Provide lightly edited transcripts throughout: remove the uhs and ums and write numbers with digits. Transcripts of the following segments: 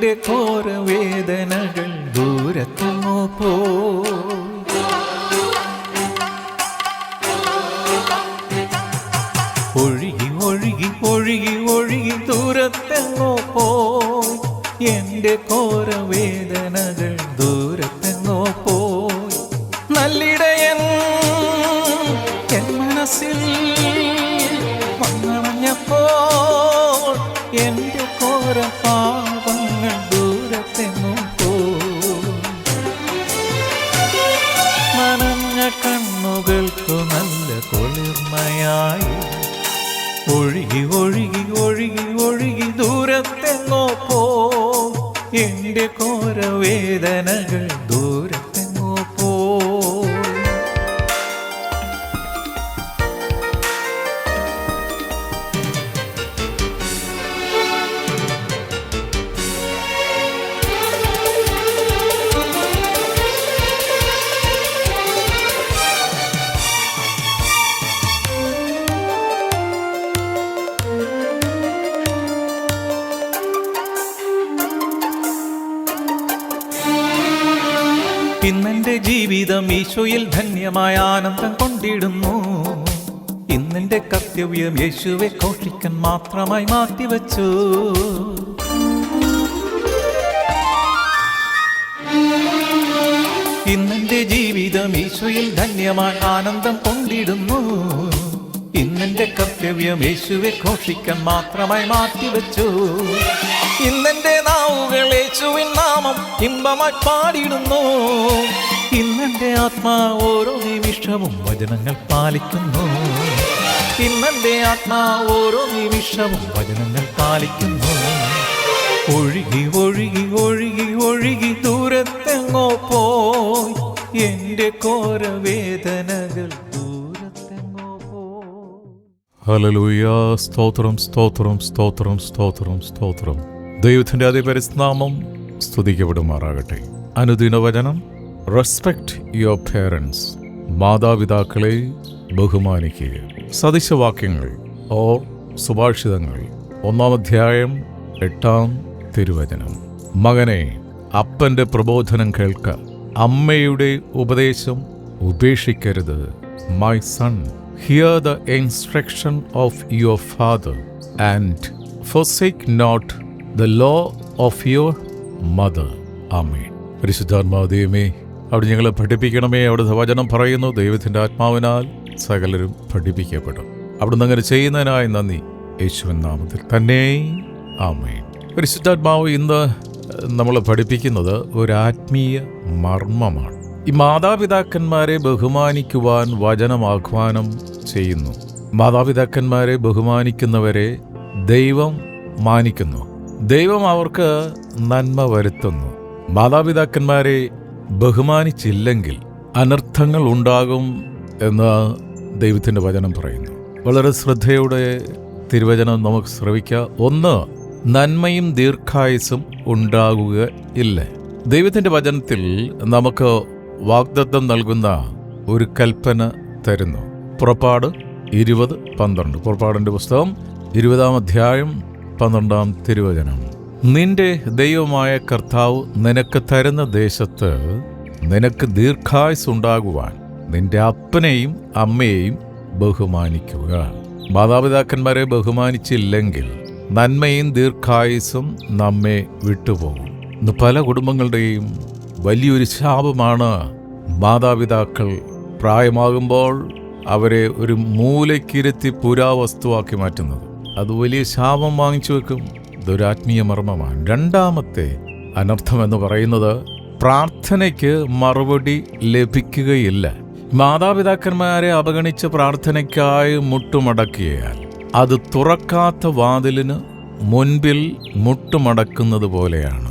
എന്റെ ഘോരവേദനകൾ ദൂരത്തെങ്ങോ ഒഴുകി ഒഴുകി ഒഴുകി ഒഴുകി ദൂരത്തെങ്ങോ പോയി. എന്റെ ഘോരവേദനകൾ ദൂരത്തെങ്ങോ പോയി. നല്ലിടയൻ എൻ മനസ്സിൽ വന്നണഞ്ഞപ്പോൾ എന്റെ ഘോര പാപങ്ങൾ ദൂരത്തെങ്ങോ പോയി. നനഞ്ഞ കണ്ണുകൾക്കു നല്ല കുളിർമയായി ഒഴുകി ഒഴുകി ഒഴുകി ഒഴുകി ദൂരത്തെങ്ങോ പോയി. എന്റെ ഘോരവേദനകൾ ദൂരത്തെങ്ങോ പോയി. ഇന്നെന്റെ ജീവിതം ഈശോയിൽ ധന്യമായ ആനന്ദം കൊണ്ടിടുന്നു. ഇന്നെന്റെ കർത്തവ്യം യേശുവെ ഘോഷിക്കാൻ മാത്രമായി മാറ്റിവെച്ചു. ഇന്നെന്റെ ജീവിതം ഈശോയിൽ ധന്യമായ ആനന്ദം കൊണ്ടിടുന്നു. ഇന്നെന്റെ കർത്തവ്യം യേശുവെ ഘോഷിക്കാൻ മാത്രമായി മാറ്റിവെച്ചു. ഇന്നെന്റെ നാവുകൾ യേശുവിൻ നാമം ഇമ്പമായി പാടിടുന്നു. ഇന്നെന്റെ ആത്മാ ഓരോ നിമിഷവും വചനങ്ങൾ പാലിക്കുന്നു. ഇന്നെന്റെ ആത്മാ ഓരോ നിമിഷവും വചനങ്ങൾ പാലിക്കുന്നു. ഒഴുകി ഒഴുകി ഒഴുകി ഒഴുകി ദൂരത്തെങ്ങോ പോയി. എന്റെ ഘോരവേദനകൾ ദൂരത്തെങ്ങോ പോയി. ഹല്ലേലൂയ. സ്തോത്രം സ്തോത്രം സ്തോത്രം സ്തോത്രം സ്തോത്രം. ദൈവത്തിന്റെ അതിപരിനാമം സ്തുതിക്കപ്പെടുമാറാകട്ടെ. അനുദിന വചനം, റെസ്പെക്ട് യുവർ പേരൻസ്. മാതാപിതാക്കളെ ബഹുമാനിക്കുക. സദൃശവാക്യങ്ങൾ ഓർ സുഭാഷിതങ്ങൾ 1-ാം അധ്യായം 8-ാം തിരുവചനം. മകനെ, അപ്പന്റെ പ്രബോധനം കേൾക്ക, അമ്മയുടെ ഉപദേശം ഉപേക്ഷിക്കരുത്. My son, here the instruction of your father and forsake not the law of your mother. ആമേൻ. പരിശുദ്ധാത്മാവേ, അവിടെ ഞങ്ങളെ പഠിപ്പിക്കണമേ. അവിടുത്തെ വചനം പറയുന്നു, ദൈവത്തിൻ്റെ ആത്മാവിനാൽ സകലരും പഠിപ്പിക്കപ്പെടും. അവിടുന്ന് അങ്ങനെ ചെയ്യുന്നതിനായി നന്ദി. യേശുവിൻ നാമത്തിൽ തന്നെ ആമേൻ. പരിശുദ്ധാത്മാവ് ഇന്ന് നമ്മളെ പഠിപ്പിക്കുന്നത് ഒരു ആത്മീയ മർമ്മമാണ്. ഈ മാതാപിതാക്കന്മാരെ ബഹുമാനിക്കുവാൻ വചനം ആഹ്വാനം ചെയ്യുന്നു. മാതാപിതാക്കന്മാരെ ബഹുമാനിക്കുന്നവരെ ദൈവം മാനിക്കുന്നു. ദൈവം അവർക്ക് നന്മ വരുത്തുന്നു. മാതാപിതാക്കന്മാരെ ബഹുമാനിച്ചില്ലെങ്കിൽ അനർത്ഥങ്ങൾ ഉണ്ടാകും എന്ന് ദൈവത്തിൻ്റെ വചനം പറയുന്നു. വളരെ ശ്രദ്ധയോടെ തിരുവചനം നമുക്ക് ശ്രവിക്കാം. 1, നന്മയും ദീർഘായുസ്സും ഉണ്ടാകുകയില്ല. ദൈവത്തിൻ്റെ വചനത്തിൽ നമുക്ക് വാഗ്ദത്തം നൽകുന്ന ഒരു കൽപ്പന തരുന്നു. പുറപ്പാട് 20:12. പുറപ്പാടിൻ്റെ പുസ്തകം 20-ാം അധ്യായം 12-ാം തിരുവചനം. നിന്റെ ദൈവമായ കർത്താവ് നിനക്ക് തരുന്ന ദേശത്ത് നിനക്ക് ദീർഘായുസ് ഉണ്ടാകുവാൻ നിന്റെ അപ്പനെയും അമ്മയെയും ബഹുമാനിക്കുക. മാതാപിതാക്കന്മാരെ ബഹുമാനിച്ചില്ലെങ്കിൽ നന്മയും ദീർഘായുസും നമ്മെ വിട്ടുപോകും. ഇന്ന് പല കുടുംബങ്ങളുടെയും വലിയൊരു ശാപമാണ് മാതാപിതാക്കൾ പ്രായമാകുമ്പോൾ അവരെ ഒരു മൂലക്കിരുത്തി പുരാവസ്തുവാക്കി മാറ്റുന്നത്. അത് വലിയ ശാപം വാങ്ങിച്ചു വെക്കും. ഇതൊരു ആത്മീയ മർമ്മമാണ്. 2ാമത്തെ അനർത്ഥം എന്ന് പറയുന്നത് പ്രാർത്ഥനയ്ക്ക് മറുപടി ലഭിക്കുകയില്ല. മാതാപിതാക്കന്മാരെ അവഗണിച്ച് പ്രാർത്ഥനയ്ക്കായി മുട്ടുമടക്കിയാൽ അത് തുറക്കാത്ത വാതിലിന് മുൻപിൽ മുട്ടുമടക്കുന്നത് പോലെയാണ്.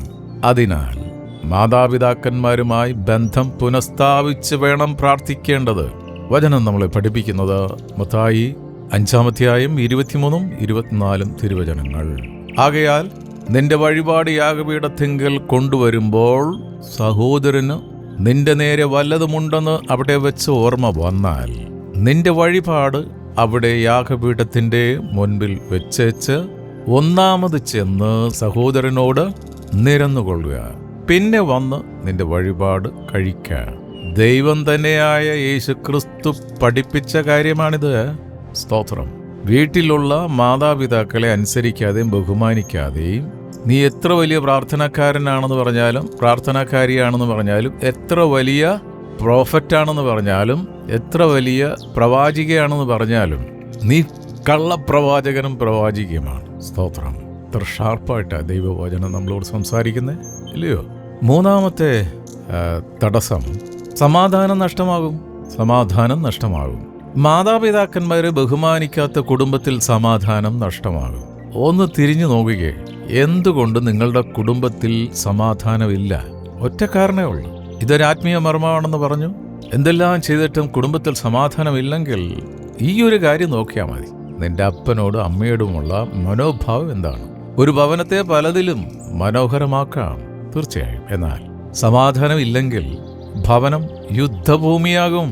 അതിനാൽ മാതാപിതാക്കന്മാരുമായി ബന്ധം പുനഃസ്ഥാപിച്ച് വേണം പ്രാർത്ഥിക്കേണ്ടത്. വചനം നമ്മളെ പഠിപ്പിക്കുന്നത് മത്തായി 5-ാം അധ്യായം 23-24 തിരുവചനങ്ങൾ. ആകയാൽ നിന്റെ വഴിപാട് യാഗപീഠത്തിങ്കൽ കൊണ്ടുവരുമ്പോൾ സഹോദരന് നിന്റെ നേരെ വല്ലതുമുണ്ടെന്ന് അവിടെ വെച്ച് ഓർമ്മ വന്നാൽ നിന്റെ വഴിപാട് അവിടെ യാഗപീഠത്തിൻ്റെ മുൻപിൽ വെച്ചേച്ച് ഒന്നാമത് ചെന്ന് സഹോദരനോട് നിരന്നുകൊള്ളുക, പിന്നെ വന്ന് നിന്റെ വഴിപാട് കഴിക്ക. ദൈവം തന്നെയായ യേശുക്രിസ്തു പഠിപ്പിച്ച കാര്യമാണിത്. സ്തോത്രം. വീട്ടിലുള്ള മാതാപിതാക്കളെ അനുസരിക്കാതെയും ബഹുമാനിക്കാതെയും നീ എത്ര വലിയ പ്രാർത്ഥനക്കാരനാണെന്ന് പറഞ്ഞാലും പ്രാർത്ഥനാക്കാരിയാണെന്ന് പറഞ്ഞാലും എത്ര വലിയ പ്രോഫറ്റാണെന്ന് പറഞ്ഞാലും എത്ര വലിയ പ്രവാചികയാണെന്ന് പറഞ്ഞാലും നീ കള്ളപ്രവാചകനും പ്രവാചികയുമാണ്. സ്തോത്രം. ഇത്ര ഷാർപ്പായിട്ടാണ് ദൈവവചനം നമ്മളോട് സംസാരിക്കുന്നത്, ഇല്ലയോ? മൂന്നാമത്തെ തടസ്സം സമാധാനം നഷ്ടമാകും. സമാധാനം നഷ്ടമാകും. മാതാപിതാക്കന്മാരെ ബഹുമാനിക്കാത്ത കുടുംബത്തിൽ സമാധാനം നഷ്ടമാകും. ഒന്ന് തിരിഞ്ഞു നോക്കുകയെ, എന്തുകൊണ്ട് നിങ്ങളുടെ കുടുംബത്തിൽ സമാധാനമില്ല? ഒറ്റ കാരണമേ ഉള്ളൂ. ഇതൊരു ആത്മീയ മർമ്മമാണെന്ന് പറഞ്ഞു. എന്തെല്ലാം ചെയ്തിട്ടും കുടുംബത്തിൽ സമാധാനമില്ലെങ്കിൽ ഈ ഒരു കാര്യം നോക്കിയാൽ മതി. നിന്റെ അപ്പനോടും അമ്മയോടുമുള്ള മനോഭാവം എന്താണ്? ഒരു ഭവനത്തെ പലതിലും മനോഹരമാക്കാം, തീർച്ചയായും. എന്നാൽ സമാധാനം ഇല്ലെങ്കിൽ ഭവനം യുദ്ധഭൂമിയാകും.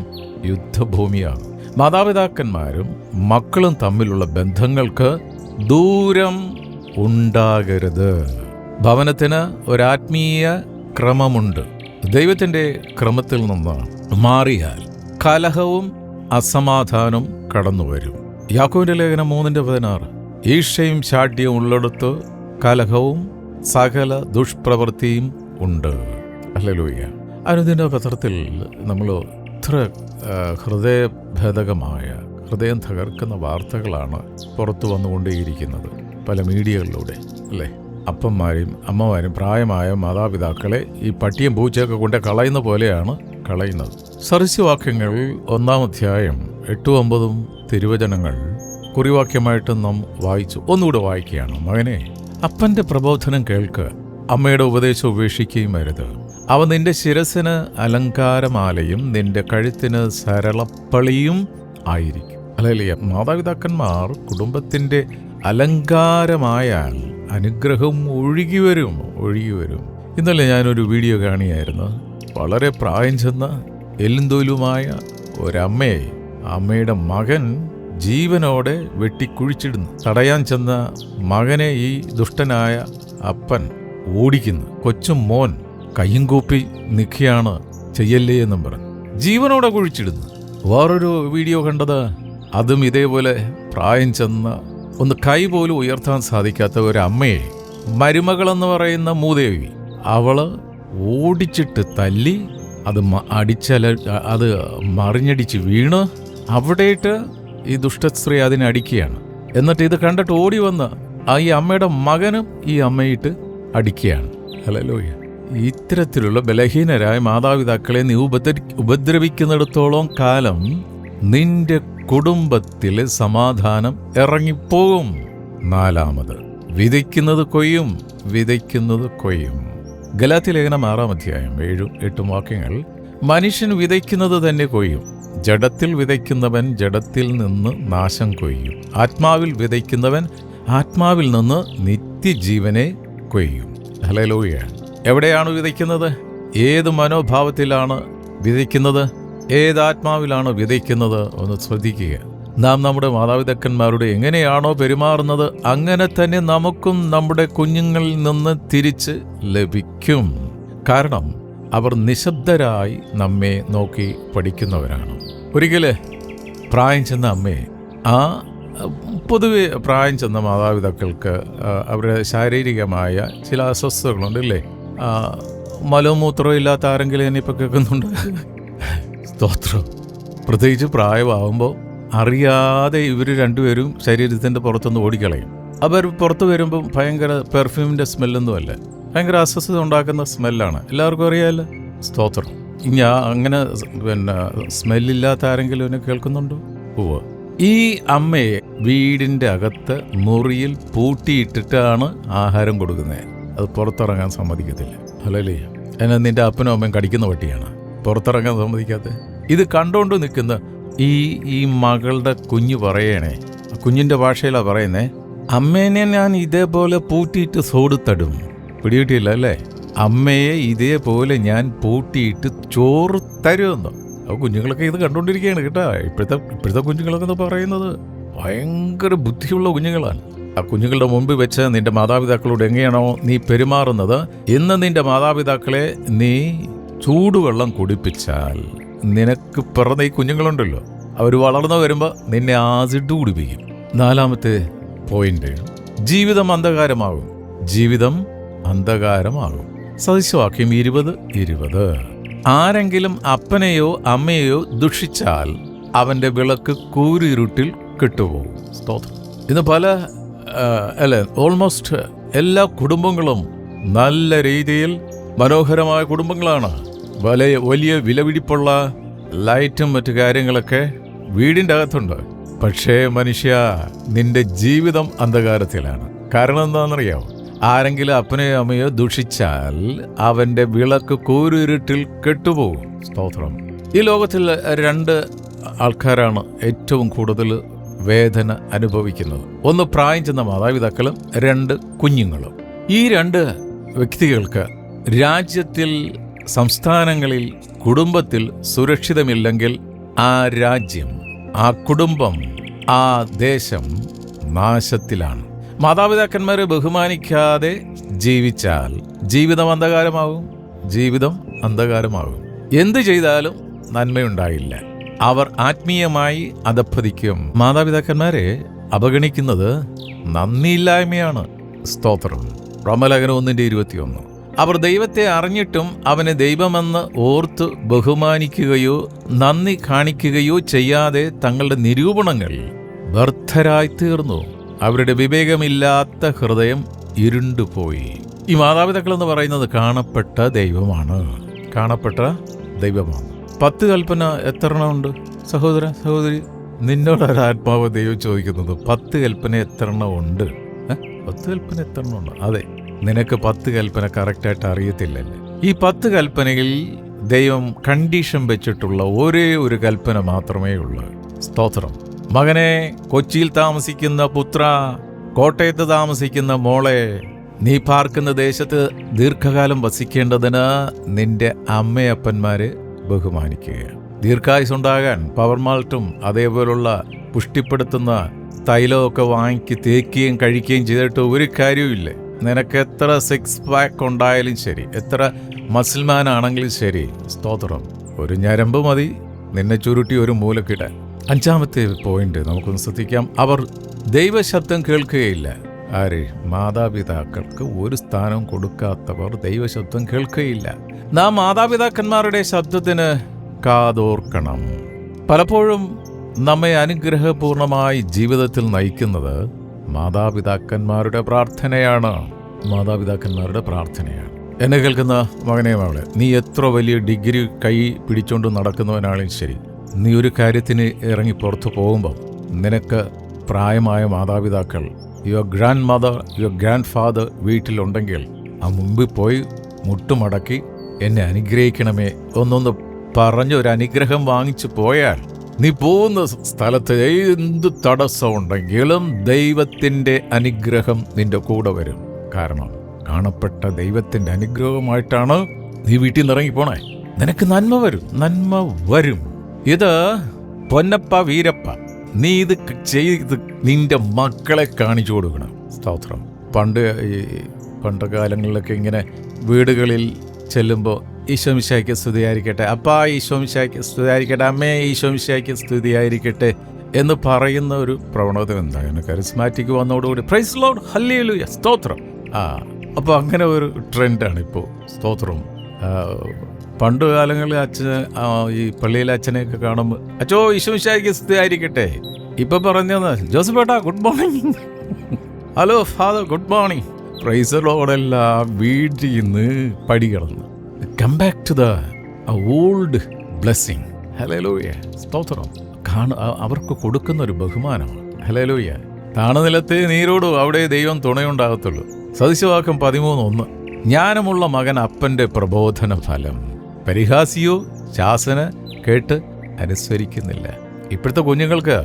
മാതാപിതാക്കന്മാരും മക്കളും തമ്മിലുള്ള ബന്ധങ്ങൾക്ക് ദൂരം ഉണ്ടാകരുത്. ഭവനത്തിന് ഒരാത്മീയ ക്രമമുണ്ട്. ദൈവത്തിൻ്റെ ക്രമത്തിൽ നിന്ന് മാറിയാൽ കലഹവും അസമാധാനവും കടന്നുവരും. യാക്കോബിന്റെ ലേഖനം 3:16. ഈർഷ്യയും ശാഠ്യവും ഉള്ളിടത്ത് കലഹവും സകല ദുഷ്പ്രവൃത്തിയും ഉണ്ട്. ഹല്ലേലൂയ. അനുദിന പത്രത്തിൽ നമ്മൾ ഇത്ര ഹൃദയഭേദകമായ, ഹൃദയം തകർക്കുന്ന വാർത്തകളാണ് പുറത്തു വന്നുകൊണ്ടേയിരിക്കുന്നത് പല മീഡിയകളിലൂടെ, അല്ലേ? അപ്പന്മാരെയും അമ്മമാരും പ്രായമായ മാതാപിതാക്കളെ ഈ പട്ടിയും പൂച്ചയൊക്കെ കൊണ്ട് കളയുന്ന പോലെയാണ് കളയുന്നത്. സദൃശവാക്യങ്ങൾ 1-ാം അധ്യായം 8-9 തിരുവചനങ്ങൾ കുറിവാക്യമായിട്ട് നാം വായിച്ചു. ഒന്നുകൂടെ വായിക്കുകയാണ്. മകനെ, അപ്പൻ്റെ പ്രബോധനം കേൾക്ക്, അമ്മയുടെ ഉപദേശം ഉപേക്ഷിക്കുകയും അരുത്. അവ നിന്റെ ശിരസിന് അലങ്കാരമാലയും നിന്റെ കഴുത്തിന് സരളപ്പളിയും ആയിരിക്കും. ഹല്ലേലൂയ. മാതാപിതാക്കന്മാർ കുടുംബത്തിൻ്റെ അലങ്കാരമായാൽ അനുഗ്രഹം ഒഴുകി വരും. ഇന്നലെ ഞാനൊരു വീഡിയോ കാണുകയായിരുന്നു. വളരെ പ്രായം ചെന്ന എല്ലുംതോലുമായ ഒരമ്മയെ അമ്മയുടെ മകൻ ജീവനോടെ വെട്ടിക്കുഴിച്ചിടുന്നു. തടയാൻ ചെന്ന മകനെ ഈ ദുഷ്ടനായ അപ്പൻ ഓടിക്കുന്നു. കൊച്ചും മോൻ കയ്യും കൂപ്പി നിൽക്കുകയാണ്, ചെയ്യല്ലേ എന്നും പറഞ്ഞു ജീവനോടെ കുഴിച്ചിടുന്നു. വേറൊരു വീഡിയോ കണ്ടത്, അതും ഇതേപോലെ പ്രായം ചെന്ന, ഒന്ന് കൈ പോലും ഉയർത്താൻ സാധിക്കാത്ത ഒരമ്മയെ മരുമകളെന്ന് പറയുന്ന മൂദേവി അവള് ഓടിച്ചിട്ട് തല്ലി, അത് അത് മറിഞ്ഞടിച്ച് വീണ് അവിടെയിട്ട് ഈ ദുഷ്ടസ്ത്രീ അതിനെ അടിക്കുകയാണ്. എന്നിട്ട് ഇത് കണ്ടിട്ട് ഓടി വന്ന് ഈ അമ്മയുടെ മകനും ഈ അമ്മയിട്ട് അടിക്കുകയാണ്. ഹല്ലേലൂയ. ഇത്തരത്തിലുള്ള ബലഹീനരായ മാതാപിതാക്കളെ നീ ഉപദ്രവിക്കുന്നിടത്തോളം കാലം നിന്റെ കുടുംബത്തിലെ സമാധാനം ഇറങ്ങിപ്പോകും. 4, വിതയ്ക്കുന്നത് കൊയ്യും. ഗലാത്യലേഖനം 6-ാം അധ്യായം 7-8 വാക്യങ്ങൾ. മനുഷ്യൻ വിതയ്ക്കുന്നത് തന്നെ കൊയ്യും. ജഡത്തിൽ വിതയ്ക്കുന്നവൻ ജഡത്തിൽ നിന്ന് നാശം കൊയ്യും. ആത്മാവിൽ വിതയ്ക്കുന്നവൻ ആത്മാവിൽ നിന്ന് നിത്യജീവനെ കൊയ്യും. ഹല്ലേലൂയ. എവിടെയാണ് വിതയ്ക്കുന്നത്? ഏത് മനോഭാവത്തിലാണ് വിതയ്ക്കുന്നത്? ഏതാത്മാവിലാണ് വിതയ്ക്കുന്നത്? ഒന്ന് ശ്രദ്ധിക്കുക. നാം നമ്മുടെ മാതാപിതാക്കന്മാരോട് എങ്ങനെയാണോ പെരുമാറുന്നത് അങ്ങനെ തന്നെ നമുക്കും നമ്മുടെ കുഞ്ഞുങ്ങളിൽ നിന്ന് തിരിച്ച് ലഭിക്കും. കാരണം അവർ നിശബ്ദരായി നമ്മെ നോക്കി പഠിക്കുന്നവരാണ്. ഒരിക്കൽ പ്രായം ചെന്ന അമ്മയെ, പൊതുവെ പ്രായം ചെന്ന മാതാപിതാക്കൾക്ക് അവരുടെ ശാരീരികമായ ചില അസ്വസ്ഥതകളുണ്ട്, ഇല്ലേ? മലമൂത്രം ഇല്ലാത്ത ആരെങ്കിലും എന്നെ ഇപ്പോൾ കേൾക്കുന്നുണ്ട്? സ്തോത്രം. പ്രത്യേകിച്ച് പ്രായമാകുമ്പോൾ അറിയാതെ ഇവർ രണ്ടുപേരും ശരീരത്തിൻ്റെ പുറത്തുനിന്ന് ഓടിക്കളയും. അവർ പുറത്ത് വരുമ്പം ഭയങ്കര പെർഫ്യൂമിൻ്റെ സ്മെല്ലൊന്നുമല്ല, ഭയങ്കര അസ്വസ്ഥത ഉണ്ടാക്കുന്ന സ്മെല്ലാണ്. എല്ലാവർക്കും അറിയാമല്ലോ. സ്തോത്രം. ഇനി അങ്ങനെ സ്മെല്ലില്ലാത്ത ആരെങ്കിലും എന്നെ കേൾക്കുന്നുണ്ടോ? പോവുക. ഈ അമ്മയെ വീടിൻ്റെ അകത്ത് മുറിയിൽ പൂട്ടിയിട്ടിട്ടാണ് ആഹാരം കൊടുക്കുന്നത്. അത് പുറത്തിറങ്ങാൻ സമ്മതിക്കത്തില്ല. ഹല്ലേലൂയ. എന്നാൽ നിന്റെ അപ്പനും അമ്മയും കടിക്കുന്ന പട്ടിയാണ്, പുറത്തിറങ്ങാൻ സമ്മതിക്കാത്ത. ഇത് കണ്ടുകൊണ്ട് നിൽക്കുന്ന ഈ മകളുടെ കുഞ്ഞ് പറയണേ, കുഞ്ഞിൻ്റെ ഭാഷയിലാണ് പറയുന്നേ, അമ്മേനെ ഞാൻ ഇതേപോലെ പൂട്ടിയിട്ട് സോടുത്തടും. പിടികിട്ടിയില്ല അല്ലേ? അമ്മയെ ഇതേപോലെ ഞാൻ പൂട്ടിയിട്ട് ചോറ് തരുമെന്നോ. അപ്പോൾ കുഞ്ഞുങ്ങളൊക്കെ ഇത് കണ്ടുകൊണ്ടിരിക്കുകയാണ് കേട്ടോ. ഇപ്പോഴത്തെ കുഞ്ഞുങ്ങളൊക്കെ പറയുന്നത് ഭയങ്കര ബുദ്ധിയുള്ള കുഞ്ഞുങ്ങളാണ്. ആ കുഞ്ഞുങ്ങളുടെ മുമ്പിൽ വെച്ച് നിന്റെ മാതാപിതാക്കളോട് എങ്ങനെയാണോ നീ പെരുമാറുന്നത്, ഇന്ന് നിന്റെ മാതാപിതാക്കളെ നീ ചൂടുവെള്ളം കുടിപ്പിച്ചാൽ നിനക്ക് പിറന്ന ഈ കുഞ്ഞുങ്ങളുണ്ടല്ലോ, അവർ വളർന്നു വരുമ്പോൾ നിന്നെ ആസിഡ് കുടിപ്പിക്കും. 4-ാമത്തെ പോയിന്റ്, ജീവിതം അന്ധകാരമാകും. ജീവിതം അന്ധകാരമാകും. സദൃശവാക്യം 20:20. ആരെങ്കിലും അപ്പനെയോ അമ്മയെയോ ദുഷിച്ചാൽ അവന്റെ വിളക്ക് കൂരിരുട്ടിൽ കെട്ടുപോകും. സ്തോത്രം. ഇന്ന് ഓൾമോസ്റ്റ് എല്ലാ കുടുംബങ്ങളും നല്ല രീതിയിൽ മനോഹരമായ കുടുംബങ്ങളാണ്. വലിയ വിലപിടിപ്പുള്ള ലൈറ്റും മറ്റു കാര്യങ്ങളൊക്കെ വീടിൻ്റെ അകത്തുണ്ട്. പക്ഷേ മനുഷ്യ, നിന്റെ ജീവിതം അന്ധകാരത്തിലാണ്. കാരണം എന്താണെന്നറിയാമോ? ആരെങ്കിലും അപ്പനെയോ അമ്മയോ ദുഷിച്ചാൽ അവന്റെ വിളക്ക് കൂരിരുട്ടിൽ കെട്ടുപോകും. സ്തോത്രം. ഈ ലോകത്തിൽ 2 ആൾക്കാരാണ് ഏറ്റവും കൂടുതൽ വേദന അനുഭവിക്കുന്നത്. ഒന്ന് പ്രായം ചെന്ന മാതാപിതാക്കളും, 2 കുഞ്ഞുങ്ങളും. ഈ 2 വ്യക്തികൾക്ക് രാജ്യത്തിൽ, സംസ്ഥാനങ്ങളിൽ, കുടുംബത്തിൽ സുരക്ഷിതമില്ലെങ്കിൽ ആ രാജ്യം, ആ കുടുംബം, ആ ദേശം നാശത്തിലാണ്. മാതാപിതാക്കന്മാരെ ബഹുമാനിക്കാതെ ജീവിച്ചാൽ ജീവിതം അന്ധകാരമാകും. ജീവിതം അന്ധകാരമാകും. എന്തു ചെയ്താലും നന്മയുണ്ടായില്ല. അവർ ആത്മീയമായി അധപ്പതിക്കും. മാതാപിതാക്കന്മാരെ അവഗണിക്കുന്നത് നന്ദിയില്ലായ്മയാണ്. സ്തോത്രം. റോമലേഖനം 1:21. അവർ ദൈവത്തെ അറിഞ്ഞിട്ടും അവനെ ദൈവമെന്ന് ഓർത്ത് ബഹുമാനിക്കുകയോ നന്ദി കാണിക്കുകയോ ചെയ്യാതെ തങ്ങളുടെ നിരൂപണങ്ങൾ വ്യർത്ഥരായി തീർന്നു. അവരുടെ വിവേകമില്ലാത്ത ഹൃദയം ഇരുണ്ടുപോയി. ഈ മാതാപിതാക്കൾ എന്ന് പറയുന്നത് കാണപ്പെട്ട ദൈവമാണ്. കാണപ്പെട്ട ദൈവമാണ്. 10 കൽപ്പന എത്ര ഉണ്ട് സഹോദര സഹോദരി? നിന്നോടൊരാത്മാവ് ദൈവം ചോദിക്കുന്നത് 10 കൽപ്പന എത്ര ഉണ്ട്? 10 കൽപ്പന എത്ര ഉണ്ട്? അതെ, നിനക്ക് 10 കൽപ്പന കറക്റ്റായിട്ട് അറിയത്തില്ലല്ലേ. ഈ 10 കൽപ്പനയിൽ ദൈവം കണ്ടീഷൻ വെച്ചിട്ടുള്ള ഒരേ ഒരു കൽപ്പന മാത്രമേ ഉള്ളൂ. സ്തോത്രം. മകനെ, കൊച്ചിയിൽ താമസിക്കുന്ന പുത്ര, കോട്ടയത്ത് താമസിക്കുന്ന മോളെ, നീ പാർക്കുന്ന ദേശത്ത് ദീർഘകാലം വസിക്കേണ്ടതിന് നിന്റെ അമ്മയപ്പന്മാരെ ബഹുമാനിക്കുക. ദീർഘായുസുണ്ടാകാൻ പവർ മാൾട്ടും അതേപോലുള്ള പുഷ്ടിപ്പെടുത്തുന്ന തൈലമൊക്കെ വാങ്ങിക്ക് തേക്കുകയും കഴിക്കുകയും ചെയ്തിട്ട് ഒരു കാര്യവുമില്ല. നിനക്ക് എത്ര 6 പാക്ക് ഉണ്ടായാലും ശരി, എത്ര മസിൽമാൻ ആണെങ്കിലും ശരി, സ്തോത്രം, ഒരു ഞരമ്പ് മതി നിന്നെ ചുരുട്ടി ഒരു മൂലക്കിടാൻ. 5-ാമത്തെ പോയിന്റ് നമുക്കൊന്ന് ശ്രദ്ധിക്കാം. അവർ ദൈവശബ്ദം കേൾക്കുകയില്ല. ആര്? മാതാപിതാക്കൾക്ക് ഒരു സ്ഥാനം കൊടുക്കാത്തവർ ദൈവശബ്ദം കേൾക്കുകയില്ല. നാം മാതാപിതാക്കന്മാരുടെ ശബ്ദത്തിന് കാതോർക്കണം. പലപ്പോഴും നമ്മെ അനുഗ്രഹപൂർണമായി ജീവിതത്തിൽ നയിക്കുന്നത് മാതാപിതാക്കന്മാരുടെ പ്രാർത്ഥനയാണ്. മാതാപിതാക്കന്മാരുടെ പ്രാർത്ഥനയാണ്. എന്നെ കേൾക്കുന്ന മകനെ, മകളെ, നീ എത്ര വലിയ ഡിഗ്രി കൈ പിടിച്ചുകൊണ്ട് നടക്കുന്നവനാണെങ്കിലും ശരി, നീ ഒരു കാര്യത്തിന് ഇറങ്ങി പുറത്തു പോകുമ്പോൾ നിനക്ക് പ്രായമായ മാതാപിതാക്കൾ, your grandmother, your grandfather വീട്ടിലുണ്ടെങ്കിൽ ആ മുമ്പിൽ പോയി മുട്ടുമടക്കി എന്നെ അനുഗ്രഹിക്കണമേ ഒന്നൊന്ന് പറഞ്ഞ് ഒരു അനുഗ്രഹം വാങ്ങിച്ചു പോയാൽ നീ പോകുന്ന സ്ഥലത്ത് എന്ത് തടസ്സമുണ്ടെങ്കിലും ദൈവത്തിൻ്റെ അനുഗ്രഹം നിന്റെ കൂടെ വരും. കാരണം കാണപ്പെട്ട ദൈവത്തിൻ്റെ അനുഗ്രഹമായിട്ടാണ് നീ വീട്ടിൽ നിന്ന് ഇറങ്ങിപ്പോണേ. നിനക്ക് നന്മ വരും, നന്മ വരും. ഇത് പൊന്നപ്പ വീരപ്പ, നീ ഇത് ചെയ്ത് നിന്റെ മക്കളെ കാണിച്ചു കൊടുക്കണം. സ്തോത്രം. പണ്ട് കാലങ്ങളിലൊക്കെ ഇങ്ങനെ വീടുകളിൽ ചെല്ലുമ്പോൾ ഈശോമിശിഹായ്ക്ക് സ്തുതിയായിരിക്കട്ടെ, അപ്പാ ഈശോമിശിഹായ്ക്ക് സ്തുതിയായിരിക്കട്ടെ, അമ്മേ ഈശോമിശിഹായ്ക്ക് സ്തുതിയായിരിക്കട്ടെ എന്ന് പറയുന്ന ഒരു പ്രവണത എന്താണ്? കരിസ്മാറ്റിക് വന്നതോടുകൂടി പ്രൈസ് ലോർഡ്, ഹല്ലേലൂയ, സ്തോത്രം. അപ്പോൾ അങ്ങനെ ഒരു ട്രെൻഡാണ് ഇപ്പോൾ. സ്തോത്രം. പണ്ട് കാലങ്ങളിൽ ഈ പള്ളിയിലെ അച്ഛനെയൊക്കെ കാണുമ്പോൾ അച്ചോ ഈശോമിശിഹായ്ക്ക് സ്തുതിയായിരിക്കട്ടെ. ഇപ്പം പറഞ്ഞത് ജോസഫേട്ടാ good morning, hello father good morning, praise ലോർഡല്ല വീട്ടിൽ നിന്ന് പടി കിടന്ന് come back to the old blessing. Hallelujah, സ്തോത്രം. അവർക്ക് കൊടുക്കുന്ന ഒരു ബഹുമാനമാണ്. ഹല്ലേലൂയ. താണുനിലത്ത് നീരോടു അവിടെ ദൈവം തുണയുണ്ടാകത്തുള്ളൂ. സദൃശവാക്യം 13:1. ജ്ഞാനമുള്ള മകൻ അപ്പൻ്റെ പ്രബോധന ഫലം, പരിഹാസിയോ ശാസന കേട്ട് അനുസരിക്കുന്നില്ല. ഇപ്പോഴത്തെ കുഞ്ഞുങ്ങൾക്ക്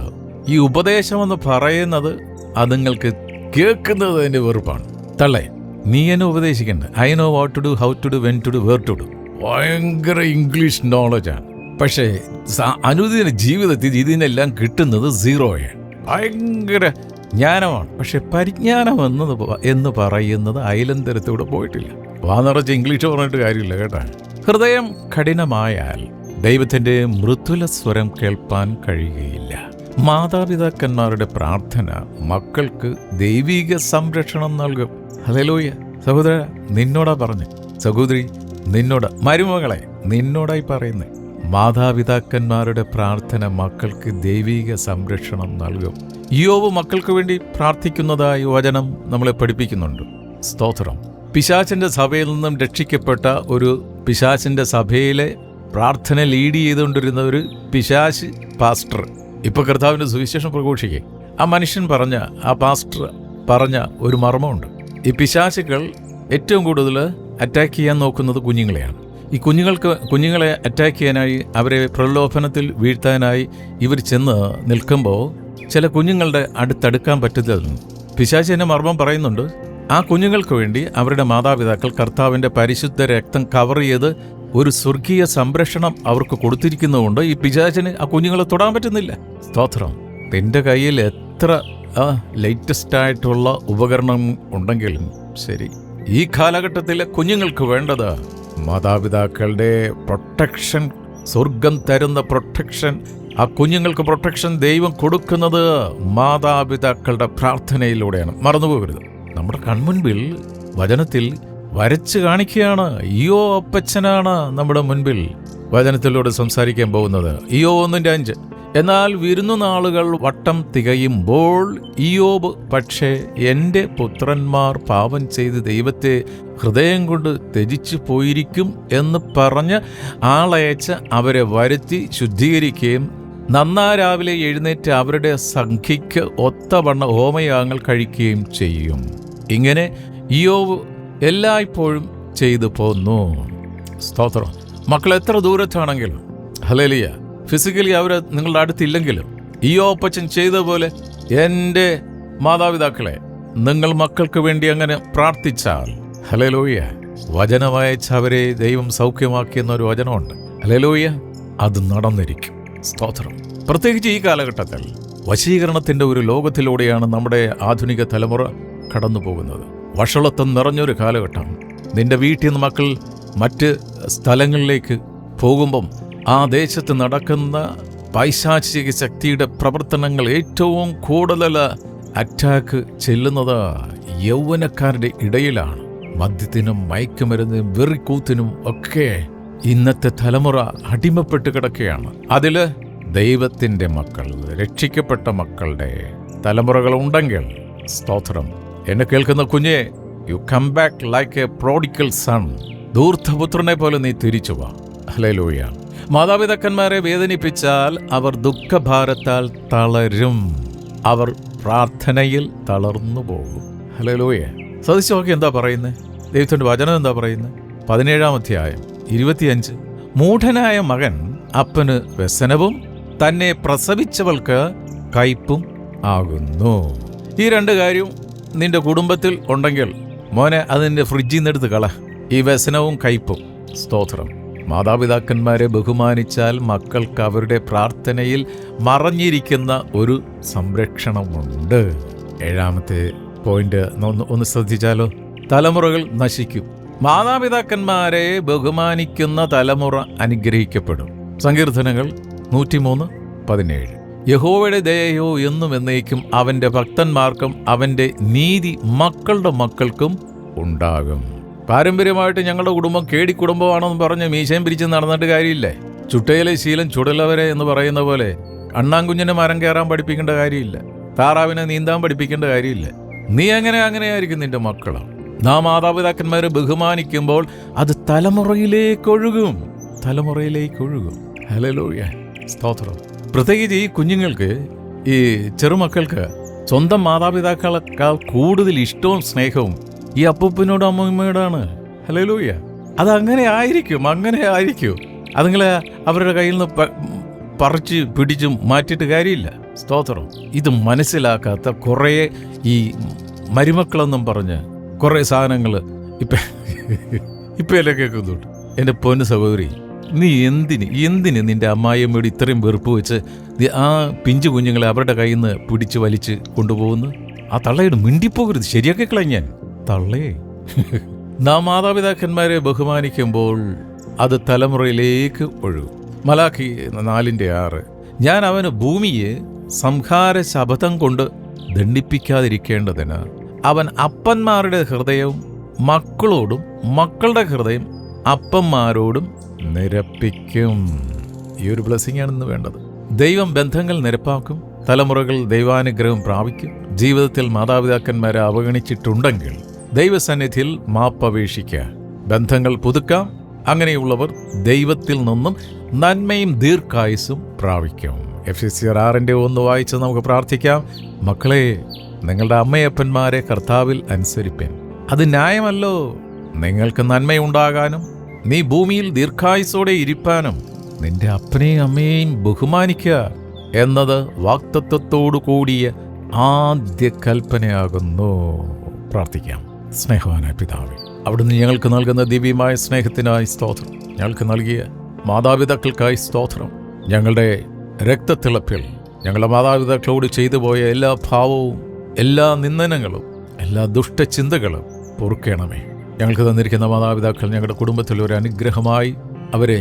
ഈ ഉപദേശമെന്ന് പറയുന്നത് അതുങ്ങൾക്ക് കേൾക്കുന്നത് അതിൻ്റെ വെറുപ്പാണ്. തള്ളേ, നീ എന്നെ ഉപദേശിക്കണ്ട. I know what to do, how to do, when to do, where to do. ഭയങ്കര ഇംഗ്ലീഷ് നോളജാണ്. പക്ഷേ അനുദിന ജീവിതത്തിൽ ഇതിനെല്ലാം കിട്ടുന്നത് 0. ഭയങ്കര ജ്ഞാനമാണ്. പക്ഷെ പരിജ്ഞാനം എന്ന് പറയുന്നത് അയലന്തരത്തൂടെ പോയിട്ടില്ല. വാ നിറച്ച് ഇംഗ്ലീഷ് പറഞ്ഞിട്ട് കാര്യമില്ല കേട്ടോ. ഹൃദയം കഠിനമായാൽ ദൈവത്തിൻ്റെ മൃദുല സ്വരം കേൾപ്പാൻ കഴിയുകയില്ല. മാതാപിതാക്കന്മാരുടെ പ്രാർത്ഥന മക്കൾക്ക് ദൈവിക സംരക്ഷണം നൽകും. ഹല്ലേലൂയ. സഹോദര, നിന്നോടാ പറഞ്ഞ്, സഹോദരി നിന്നോട്, മരുമകളെ നിന്നോടായി പറയുന്നേ, മാതാപിതാക്കന്മാരുടെ പ്രാർത്ഥന മക്കൾക്ക് ദൈവിക സംരക്ഷണം നൽകും. യോബ് മക്കൾക്ക് വേണ്ടി പ്രാർത്ഥിക്കുന്നതായി വചനം നമ്മളെ പഠിപ്പിക്കുന്നുണ്ട്. സ്തോത്രം. പിശാചിന്റെ സഭയിൽ നിന്നും രക്ഷിക്കപ്പെട്ട ഒരു പിശാചിന്റെ സഭയിലെ പ്രാർത്ഥന ലീഡ് ചെയ്തുകൊണ്ടിരുന്ന ഒരു പിശാച് പാസ്റ്റർ ഇപ്പൊ കർത്താവിന്റെ സുവിശേഷം പ്രഘോഷിക്കേ. ആ മനുഷ്യൻ പറഞ്ഞ, ആ പാസ്റ്റർ പറഞ്ഞ ഒരു മർമ്മമുണ്ട്. ഈ പിശാചുകൾ ഏറ്റവും കൂടുതൽ അറ്റാക്ക് ചെയ്യാൻ നോക്കുന്നത് കുഞ്ഞുങ്ങളെയാണ്. ഈ കുഞ്ഞുങ്ങളെ അറ്റാക്ക് ചെയ്യാനായി, അവരെ പ്രലോഭനത്തിൽ വീഴ്ത്താനായി ഇവർ ചെന്ന് നിൽക്കുമ്പോൾ ചില കുഞ്ഞുങ്ങളുടെ അടുത്തടുക്കാൻ പറ്റുന്നതെന്ന് പിശാചിന്റെ മർമ്മം പറയുന്നുണ്ട്. ആ കുഞ്ഞുങ്ങൾക്ക് വേണ്ടി അവരുടെ മാതാപിതാക്കൾ കർത്താവിൻ്റെ പരിശുദ്ധ രക്തം കവർ ചെയ്ത് ഒരു സ്വർഗീയ സംരക്ഷണം അവർക്ക് കൊടുത്തിരിക്കുന്നതുകൊണ്ട് ഈ പിശാചിന് ആ കുഞ്ഞുങ്ങളെ തൊടാൻ പറ്റുന്നില്ല. സ്തോത്രം. നിന്റെ കയ്യിൽ എത്ര ലേറ്റസ്റ്റ് ആയിട്ടുള്ള ഉപകരണം ഉണ്ടെങ്കിലും ശരി, ഈ കാലഘട്ടത്തിലെ കുഞ്ഞുങ്ങൾക്ക് വേണ്ടത് മാതാപിതാക്കളുടെ പ്രൊട്ടക്ഷൻ, സ്വർഗം തരുന്ന പ്രൊട്ടക്ഷൻ. ആ കുഞ്ഞുങ്ങൾക്ക് പ്രൊട്ടക്ഷൻ ദൈവം കൊടുക്കുന്നത് മാതാപിതാക്കളുടെ പ്രാർത്ഥനയിലൂടെയാണ്. മറന്നുപോകരുത്. നമ്മുടെ കൺമുൻപിൽ വചനത്തിൽ വരച്ച് കാണിക്കുകയാണ്. ഇയ്യോ അപ്പച്ചനാണ് നമ്മുടെ മുൻപിൽ വചനത്തിലൂടെ സംസാരിക്കാൻ പോകുന്നത്. ഇയ്യോ 1:5. എന്നാൽ വിരുന്നുനാളുകൾ വട്ടം തികയുമ്പോൾ ഇയ്യോബ് പക്ഷേ എൻ്റെ പുത്രന്മാർ പാപം ചെയ്ത് ദൈവത്തെ ഹൃദയം കൊണ്ട് ത്യജിച്ചു പോയിരിക്കും എന്ന് പറഞ്ഞ് ആളയച്ച് അവരെ വരുത്തി ശുദ്ധീകരിക്കുകയും നന്നാ രാവിലെ എഴുന്നേറ്റ് അവരുടെ സംഖ്യയ്ക്ക് ഒത്തവണ്ണ ഹോമയാഗങ്ങൾ കഴിക്കുകയും ചെയ്യും. ഇങ്ങനെ ഇയ്യോബ് എല്ലായ്പ്പോഴും ചെയ്തു പോന്നു. സ്തോത്രം. മക്കൾ എത്ര ദൂരത്താണെങ്കിലും, ഹല്ലേലൂയ, ഫിസിക്കലി അവർ നിങ്ങളുടെ അടുത്തില്ലെങ്കിലും ഇയ്യോബ് അപ്പച്ചൻ ചെയ്ത പോലെ എൻ്റെ മാതാപിതാക്കളെ നിങ്ങൾ മക്കൾക്ക് വേണ്ടി അങ്ങനെ പ്രാർത്ഥിച്ചാൽ, ഹല്ലേലൂയ, വചനമയച്ച് അവരെ ദൈവം സൗഖ്യമാക്കിയെന്ന ഒരു വചനമുണ്ട്. ഹല്ലേലൂയ, അത് നടന്നിരിക്കും. സ്തോത്രം. പ്രത്യേകിച്ച് ഈ കാലഘട്ടത്തിൽ വശീകരണത്തിൻ്റെ ഒരു ലോകത്തിലൂടെയാണ് നമ്മുടെ ആധുനിക തലമുറ കടന്നു പോകുന്നത്. വഷളത്വം നിറഞ്ഞൊരു കാലഘട്ടം. നിന്റെ വീട്ടിൽ നിന്ന് മക്കൾ മറ്റ് സ്ഥലങ്ങളിലേക്ക് പോകുമ്പം ആ ദേശത്ത് നടക്കുന്ന പൈശാചിക ശക്തിയുടെ പ്രവർത്തനങ്ങൾ ഏറ്റവും കൂടുതൽ അറ്റാക്ക് ചെല്ലുന്നത് യൗവനക്കാരുടെ ഇടയിലാണ്. മദ്യത്തിനും മയക്കുമരുന്നിനും വെറിക്കൂത്തിനും ഒക്കെ ഇന്നത്തെ തലമുറ അടിമപ്പെട്ട് കിടക്കുകയാണ്. അതിൽ ദൈവത്തിൻ്റെ മക്കൾ, രക്ഷിക്കപ്പെട്ട മക്കളുടെ തലമുറകൾ ഉണ്ടെങ്കിൽ, സ്തോത്രം, എന്നെ കേൾക്കുന്ന കുഞ്ഞെ, you come back like a prodigal son. ധൂർത്തപുത്രനെ പോലെ നീ തിരിച്ചു വാ. ഹല്ലേലൂയ. മാതാപിതാക്കന്മാരെ വേദനിപ്പിച്ചാൽ അവർ ദുഃഖഭാരത്താൽ തളരും. അവർ പ്രാർത്ഥനയിൽ തളർന്നു പോകും. ഹല്ലേലൂയ. സദൃശമൊക്കെ എന്താ പറയുന്നത്? ദൈവത്തിൻ്റെ വചനം എന്താ പറയുന്നത്? 17-ാം അധ്യായം 25. മൂഢനായ മകൻ അപ്പന് വ്യസനവും തന്നെ പ്രസവിച്ചവൾക്ക് കയ്പും ആകുന്നു. ഈ രണ്ട് കാര്യവും നിന്റെ കുടുംബത്തിൽ ഉണ്ടെങ്കിൽ മോനെ അതിൻ്റെ ഫ്രിഡ്ജിൽ നിന്ന് എടുത്ത് കള, ഈ വ്യസനവും കയ്പും. സ്തോത്രം. മാതാപിതാക്കന്മാരെ ബഹുമാനിച്ചാൽ മക്കൾക്ക് അവരുടെ പ്രാർത്ഥനയിൽ മറഞ്ഞിരിക്കുന്ന ഒരു സംരക്ഷണമുണ്ട്. 7-ാമത്തെ പോയിന്റ് ഒന്ന് ശ്രദ്ധിച്ചാലോ? തലമുറകൾ നശിക്കും. മാതാപിതാക്കന്മാരെ ബഹുമാനിക്കുന്ന തലമുറ അനുഗ്രഹിക്കപ്പെടും. സങ്കീർത്തനങ്ങൾ 103:17. യഹോവയുടെ ദയയോ എന്നും എന്നേക്കും അവൻ്റെ ഭക്തന്മാർക്കും അവൻ്റെ നീതി മക്കളുടെ മക്കൾക്കും ഉണ്ടാകും. പാരമ്പര്യമായിട്ട് ഞങ്ങളുടെ കുടുംബം കേടിക്കുടുംബമാണെന്ന് പറഞ്ഞ് മീശയും പിരിച്ച് നടന്നിട്ട് കാര്യമില്ലേ? ചുട്ടയിലെ ശീലം ചുടലവരെ എന്ന് പറയുന്ന പോലെ അണ്ണാങ്കുഞ്ഞിനെ മരം കയറാൻ പഠിപ്പിക്കേണ്ട കാര്യമില്ല. താറാവിനെ നീന്താൻ പഠിപ്പിക്കേണ്ട കാര്യമില്ല. നീ അങ്ങനെയായിരിക്കും നിന്റെ മക്കളാണ്. നാം മാതാപിതാക്കന്മാരെ ബഹുമാനിക്കുമ്പോൾ അത് തലമുറയിലേക്കൊഴുകും. ഹല്ലേലൂയ. സ്തോത്രം. പ്രത്യേകിച്ച് ഈ കുഞ്ഞുങ്ങൾക്ക്, ഈ ചെറുമക്കൾക്ക് സ്വന്തം മാതാപിതാക്കളെക്കാൾ കൂടുതൽ ഇഷ്ടവും സ്നേഹവും ഈ അപ്പൂപ്പനോടും അമ്മൂമ്മയോടാണ്. ഹല്ലേലൂയ. അതങ്ങനെ ആയിരിക്കും. അതുങ്ങളെ അവരുടെ കയ്യിൽ നിന്ന് പറിച്ച് പിടിച്ചും മാറ്റിയിട്ട് കാര്യമില്ല. സ്തോത്രം. ഇത് മനസ്സിലാക്കാത്ത കുറേ ഈ മരുമക്കളെന്നും പറഞ്ഞ് കുറേ സാധനങ്ങൾ ഇപ്പം എല്ലാം കേൾക്കുന്നുണ്ട്. എൻ്റെ പൊന്നു സഹോദരി, നീ എന്തിന് നിൻ്റെ അമ്മായിയമ്മയോട് ഇത്രയും വെറുപ്പ് വെച്ച് ആ പിഞ്ചു കുഞ്ഞുങ്ങളെ അവരുടെ കയ്യിൽ നിന്ന് പിടിച്ച് വലിച്ച് കൊണ്ടുപോകുന്നു? ആ തള്ളയോട് മിണ്ടിപ്പോകരുത്, ശരിയാക്കി കളഞ്ഞാൻ. തള്ളേ, നാം മാതാപിതാക്കന്മാരെ ബഹുമാനിക്കുമ്പോൾ അത് തലമുറയിലേക്ക് ഒഴുകും. മലാഖി 4:6. ഞാൻ അവന് ഭൂമിയെ സംഹാര ശപഥം കൊണ്ട് ദണ്ഡിപ്പിക്കാതിരിക്കേണ്ടതിന് അവൻ അപ്പന്മാരുടെ ഹൃദയവും മക്കളോടും മക്കളുടെ ഹൃദയം അപ്പന്മാരോടും നിരപ്പിക്കും. ഈ ഒരു ബ്ലെസ്സിംഗ് ആണെന്ന് വേണ്ടത്. ദൈവം ബന്ധങ്ങൾ നിരപ്പാക്കും. തലമുറകൾ ദൈവാനുഗ്രഹം പ്രാപിക്കും. ജീവിതത്തിൽ മാതാപിതാക്കന്മാരെ അവഗണിച്ചിട്ടുണ്ടെങ്കിൽ ദൈവസന്നിധിയിൽ മാപ്പപേക്ഷിക്കുക, ബന്ധങ്ങൾ പുതുക്കാം. അങ്ങനെയുള്ളവർ ദൈവത്തിൽ നിന്നും നന്മയും ദീർഘായുസ്സും പ്രാപിക്കും. എഫെസ്യർ 6:1 വായിച്ച് നമുക്ക് പ്രാർത്ഥിക്കാം. മക്കളെ, നിങ്ങളുടെ അമ്മയപ്പന്മാരെ കർത്താവിൽ അനുസരിപ്പൻ. അത് ന്യായമല്ലോ? നിങ്ങൾക്ക് നന്മയുണ്ടാകാനും നീ ഭൂമിയിൽ ദീർഘായുസോടെ ഇരിപ്പാനും നിന്റെ അപ്പനെയും അമ്മയെയും ബഹുമാനിക്കുക എന്നത് വാഗ്ദത്തത്തോടു കൂടിയ ആദ്യ കൽപ്പനയാകുന്നു. പ്രാർത്ഥിക്കാം. സ്നേഹവാനായ പിതാവേ, അവിടുന്ന് ഞങ്ങൾക്ക് നൽകുന്ന ദിവ്യമായ സ്നേഹത്തിനായി സ്തോത്രം. ഞങ്ങൾക്ക് നൽകിയ മാതാപിതാക്കൾക്കായി സ്തോത്രം. ഞങ്ങളുടെ രക്തത്തിളപ്പിൽ ഞങ്ങളുടെ മാതാപിതാക്കളോട് ചെയ്തു പോയ എല്ലാ ഭാവവും, എല്ലാ നിന്ദനങ്ങളും, എല്ലാ ദുഷ്ടചിന്തകളും പൊറുക്കണമേ. ഞങ്ങൾക്ക് തന്നിരിക്കുന്ന മാതാപിതാക്കൾ ഞങ്ങളുടെ കുടുംബത്തിൽ ഒരു അനുഗ്രഹമായി അവരെ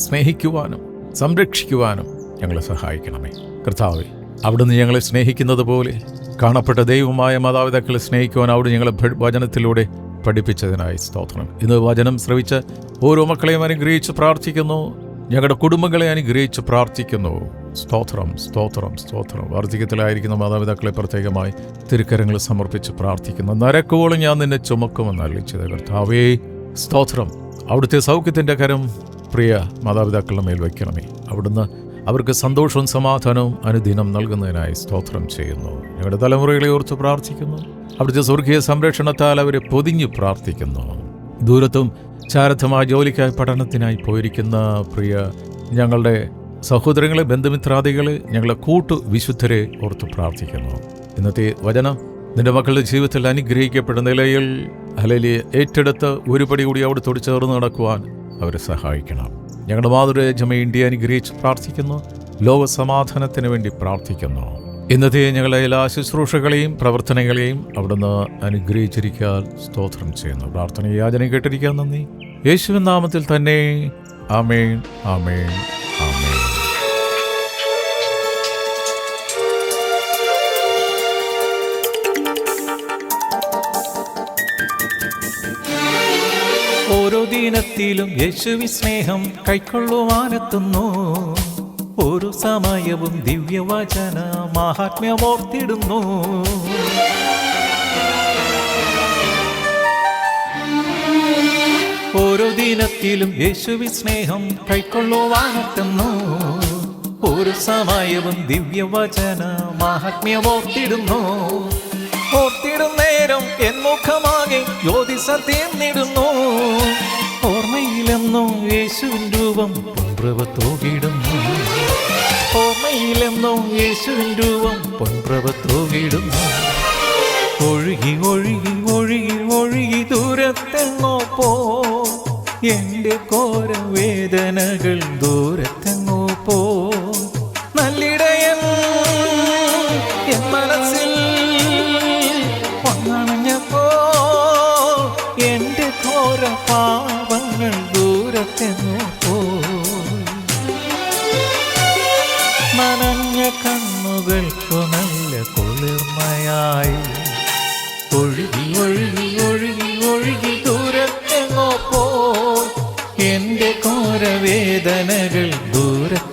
സ്നേഹിക്കുവാനും സംരക്ഷിക്കുവാനും ഞങ്ങളെ സഹായിക്കണമേ. കർത്താവേ, അവിടുന്ന് ഞങ്ങളെ സ്നേഹിക്കുന്നത് പോലെ കാണപ്പെട്ട ദൈവമായ മാതാപിതാക്കളെ സ്നേഹിക്കുവാൻ അവിടെ ഞങ്ങളെ വചനത്തിലൂടെ പഠിപ്പിച്ചതിനായി സ്തോത്രം. ഇന്ന് വചനം ശ്രവിച്ച് ഓരോ മക്കളെയും അനുഗ്രഹിച്ച് പ്രാർത്ഥിക്കുന്നു. ഞങ്ങളുടെ കുടുംബങ്ങളെ അനുഗ്രഹിച്ച് പ്രാർത്ഥിക്കുന്നു. സ്തോത്രം, സ്തോത്രം, സ്തോത്രം. വാർദ്ധക്യത്തിലായിരിക്കുന്ന മാതാപിതാക്കളെ പ്രത്യേകമായി തിരുക്കരങ്ങൾ സമർപ്പിച്ച് പ്രാർത്ഥിക്കുന്നു. നരക്കോളം ഞാൻ നിന്നെ ചുമക്കുമെന്ന് അരുളിച്ചത് കർത്താവേ, സ്തോത്രം. അവിടുത്തെ സൗഖ്യത്തിൻ്റെ കരം പ്രിയ മാതാപിതാക്കളുടെ മേൽ വയ്ക്കണമേ. അവിടുന്ന് അവർക്ക് സന്തോഷവും സമാധാനവും അനുദിനം നൽകുന്നതിനായി സ്തോത്രം ചെയ്യുന്നു. ഞങ്ങളുടെ തലമുറകളെ ഓർത്ത് പ്രാർത്ഥിക്കുന്നു. അവിടുത്തെ സ്വർഗീയ സംരക്ഷണത്താൽ അവരെ പൊതിഞ്ഞ് പ്രാർത്ഥിക്കുന്നു. ദൂരത്തും ചാരത്തമായ ജോലിക്കായി പഠനത്തിനായി പോയിരിക്കുന്ന പ്രിയ ഞങ്ങളുടെ സഹോദരങ്ങളെ, ബന്ധുമിത്രാദികളെ, ഞങ്ങളെ വിശുദ്ധരെ ഓർത്ത് പ്രാർത്ഥിക്കുന്നു. ഇന്നത്തെ വചനം നിന്റെ മക്കളുടെ ജീവിതത്തിൽ അനുഗ്രഹിക്കപ്പെടുന്ന നിലയിൽ ഹല്ലേലൂയ ഏറ്റെടുത്ത് ഒരു പടി കൂടി അവിടുത്തോട് ചേർന്ന് നടക്കുവാൻ അവരെ സഹായിക്കണം. ഞങ്ങളുടെ മാതൃരാജ്യമേ ഇന്ത്യ അനുഗ്രഹിച്ച് പ്രാർത്ഥിക്കുന്നു. ലോക സമാധാനത്തിന് വേണ്ടി പ്രാർത്ഥിക്കുന്നു. ഇന്നത്തെ ഞങ്ങളെ എല്ലാ ശുശ്രൂഷകളെയും പ്രവർത്തനങ്ങളെയും അവിടുന്ന് അനുഗ്രഹിച്ചിരിക്കാൻ സ്തോത്രം ചെയ്യുന്നു. പ്രാർത്ഥന യാചന കേട്ടിരിക്കാൻ നന്ദി. യേശുവിൻ നാമത്തിൽ തന്നെ. ആമേൻ, ആമേൻ, ആമേൻ. ഓരോ ദിനത്തിലും യേശുവിൻ സ്നേഹം കൈക്കൊള്ളുവാനെത്തുന്നു. ഓരോ സമയവും ദിവ്യവചന മഹാത്മ്യമോർത്തിടുന്നു. ഓരോ ദിനത്തിലും യേശുവിൻ സ്നേഹം കൈക്കൊള്ളുവാനെത്തുന്നു. ഓരോ സമയവും ദിവ്യവചന മഹാത്മ്യമോർത്തിടുന്നു. ഓർത്തിടുന്നേരം എൻ മുഖമാകെ ജ്യോതിസ തീർന്നിടുന്നു. ഓർമ്മയിലെന്നും യേശുവിൻ രൂപം പൊൻപ്രഭത്തോകിടുന്നു. ഓർമ്മയിലെന്നും യേശുവിൻ രൂപം പൊൻപ്രഭത്തോകിടുന്നു. ഒഴുകി ഒഴുകി ഒഴുകി ഒഴുകി ദൂരത്തെങ്ങോ പോ, എൻ്റെ ഘോര വേദനകൾ ദൂരത്തെങ്ങോ പോ. നല്ലിടയൻ എൻ മനസ്സിൽ വന്നണഞ്ഞപ്പോ എൻ്റെ ഘോര പാപങ്ങൾ ദൂരത്തെങ്ങോ പോ. നനഞ്ഞ കണ്ണുകൾക്കു നല്ല കുളിർമയായി ഒഴുകി ഒഴുകി ഒഴുകി ഒഴുകി ദൂരത്തെങ്ങോ പോ. എൻ്റെ ഘോര വേദനകൾ ദൂരത്ത്